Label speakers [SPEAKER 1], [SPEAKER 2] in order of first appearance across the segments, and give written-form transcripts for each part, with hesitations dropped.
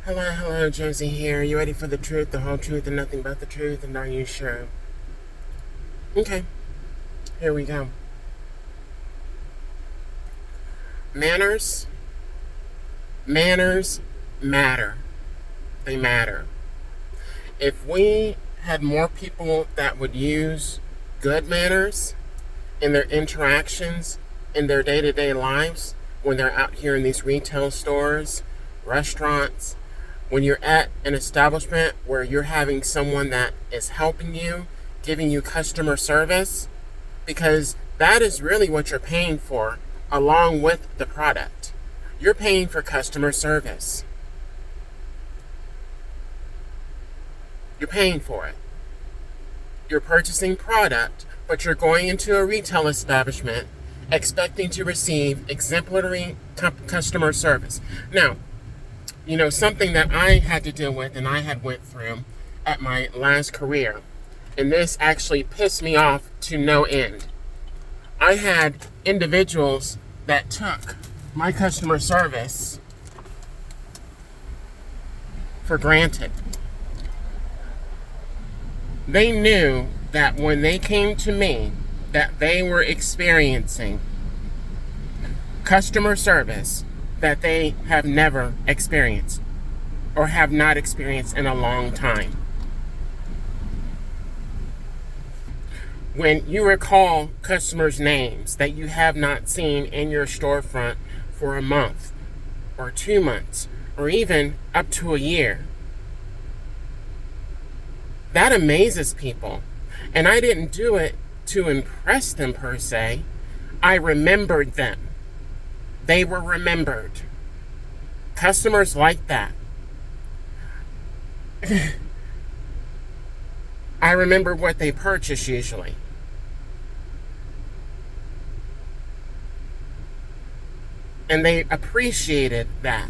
[SPEAKER 1] Hello, Josie here. You ready for the truth, the whole truth, and nothing but the truth? And are you sure? Okay, here we go. Manners. Manners matter. They matter. If we had more people that would use good manners in their interactions, in their day-to-day lives, when they're out here in these retail stores, restaurants, when you're at an establishment where you're having someone that is helping you, giving you customer service, because that is really what you're paying for along with the product. You're paying for customer service. You're paying for it. You're purchasing product, but you're going into a retail establishment expecting to receive exemplary customer service. Now, something that I had to deal with and I had went through at my last career, and this actually pissed me off to no end. I had individuals that took my customer service for granted. They knew that when they came to me that they were experiencing customer service that they have never experienced or have not experienced in a long time. When you recall customers' names that you have not seen in your storefront for a month or 2 months or even up to a year, that amazes people. And I didn't do it to impress them per se. I remembered them. They were remembered. Customers like that. I remember what they purchase usually. And they appreciated that.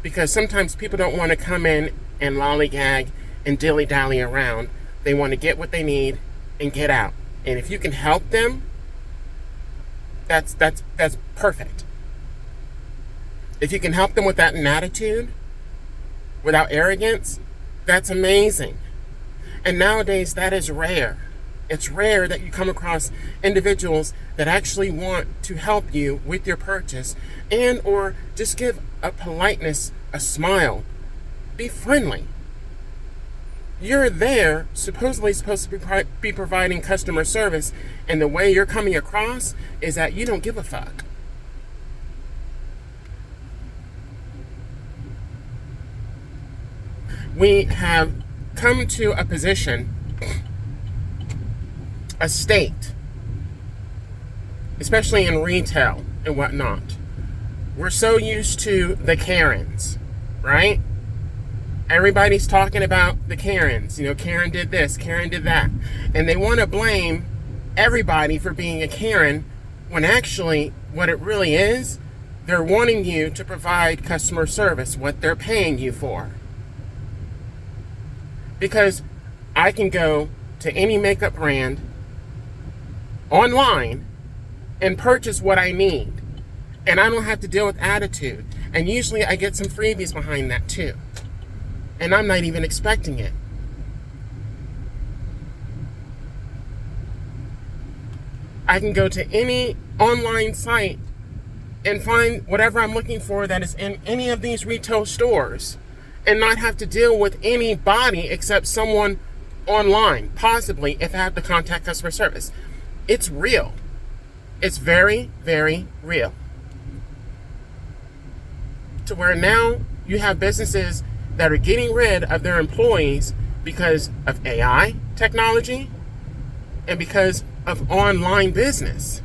[SPEAKER 1] Because sometimes people don't want to come in and lollygag and dilly-dally around. They want to get what they need and get out. And if you can help them, that's perfect. If you can help them with that attitude, without arrogance, that's amazing. And nowadays, that is rare. It's rare that you come across individuals that actually want to help you with your purchase and or just give a politeness, a smile. Be friendly. You're there, supposedly supposed to be providing customer service, and the way you're coming across is that you don't give a fuck. We have come to a position, a state, especially in retail and whatnot. We're so used to the Karens, right? Everybody's talking about the Karens. Karen did this, Karen did that. And they want to blame everybody for being a Karen when actually what it really is, they're wanting you to provide customer service, what they're paying you for. Because I can go to any makeup brand online and purchase what I need. And I don't have to deal with attitude. And usually I get some freebies behind that too. And I'm not even expecting it. I can go to any online site and find whatever I'm looking for that is in any of these retail stores and not have to deal with anybody except someone online, possibly if I have to contact customer service. It's real. It's very, very real. To where now you have businesses that are getting rid of their employees because of AI technology and because of online business.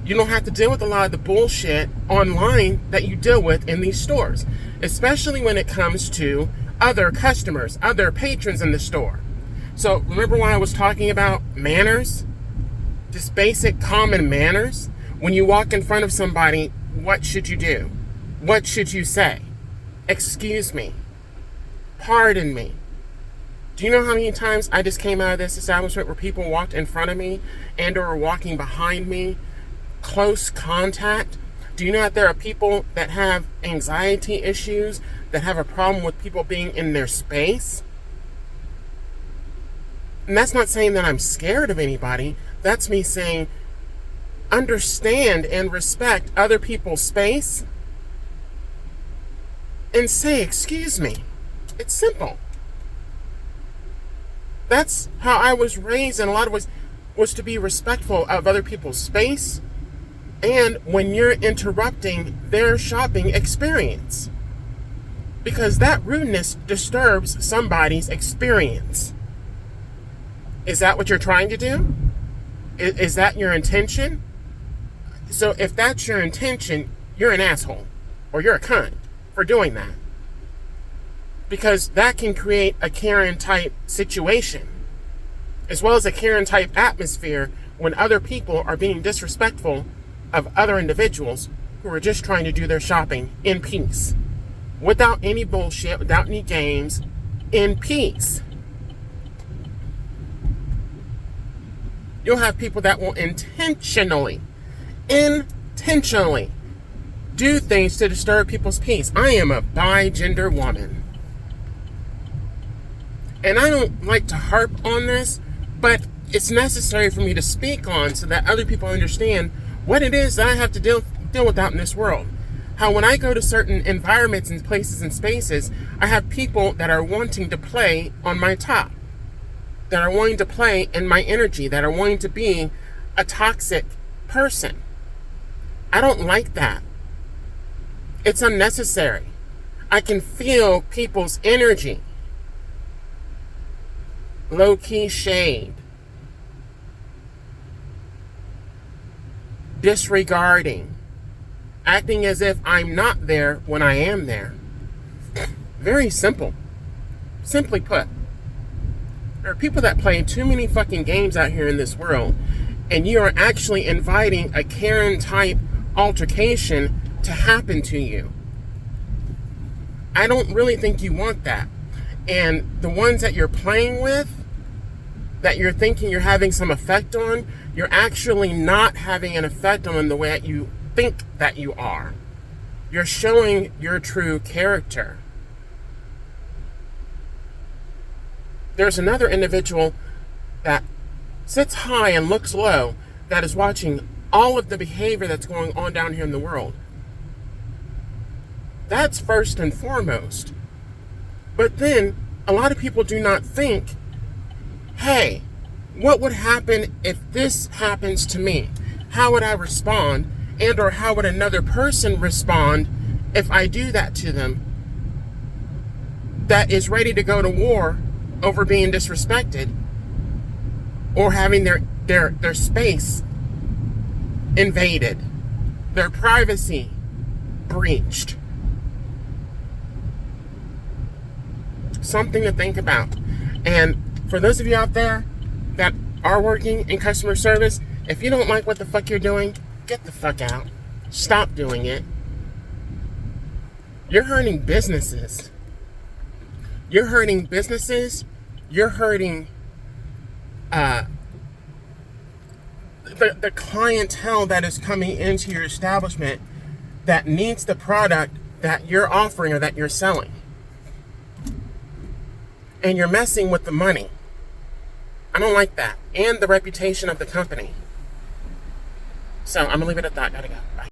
[SPEAKER 1] You don't have to deal with a lot of the bullshit online that you deal with in these stores, especially when it comes to other customers, other patrons in the store. So remember when I was talking about manners? Just basic common manners? When you walk in front of somebody, what should you do? What should you say? Excuse me. Pardon me. Do you know how many times I just came out of this establishment where people walked in front of me and or were walking behind me? Close contact. Do you know that there are people that have anxiety issues, that have a problem with people being in their space? And that's not saying that I'm scared of anybody. That's me saying understand and respect other people's space and say, excuse me. It's simple. That's how I was raised in a lot of ways, was to be respectful of other people's space and when you're interrupting their shopping experience. Because that rudeness disturbs somebody's experience. Is that what you're trying to do? Is that your intention? So if that's your intention, you're an asshole. Or you're a cunt for doing that. Because that can create a Karen type situation. As well as a Karen type atmosphere when other people are being disrespectful of other individuals who are just trying to do their shopping in peace. Without any bullshit, without any games, in peace. You'll have people that will intentionally do things to disturb people's peace. I am a bi-gender woman. And I don't like to harp on this, but it's necessary for me to speak on so that other people understand what it is that I have to deal with out in this world. How when I go to certain environments and places and spaces, I have people that are wanting to play on my top. That are wanting to play in my energy, that are wanting to be a toxic person. I don't like that. It's unnecessary. I can feel people's energy. Low-key shade. Disregarding. Acting as if I'm not there when I am there. Very simple. Simply put. There are people that play too many fucking games out here in this world, and you are actually inviting a Karen-type altercation to happen to you. I don't really think you want that. And the ones that you're playing with, that you're thinking you're having some effect on, you're actually not having an effect on them the way that you think that you are. You're showing your true character. There's another individual that sits high and looks low that is watching all of the behavior that's going on down here in the world. That's first and foremost. But then, a lot of people do not think, hey, what would happen if this happens to me? How would I respond? And or how would another person respond if I do that to them that is ready to go to war over being disrespected or having their space invaded, their privacy breached? Something to think about. And for those of you out there that are working in customer service, if you don't like what the fuck you're doing, get the fuck out. Stop doing it. You're hurting businesses. You're hurting businesses. You're hurting the clientele that is coming into your establishment that needs the product that you're offering or that you're selling. And you're messing with the money. I don't like that. And the reputation of the company. So I'm going to leave it at that. Gotta go. Bye.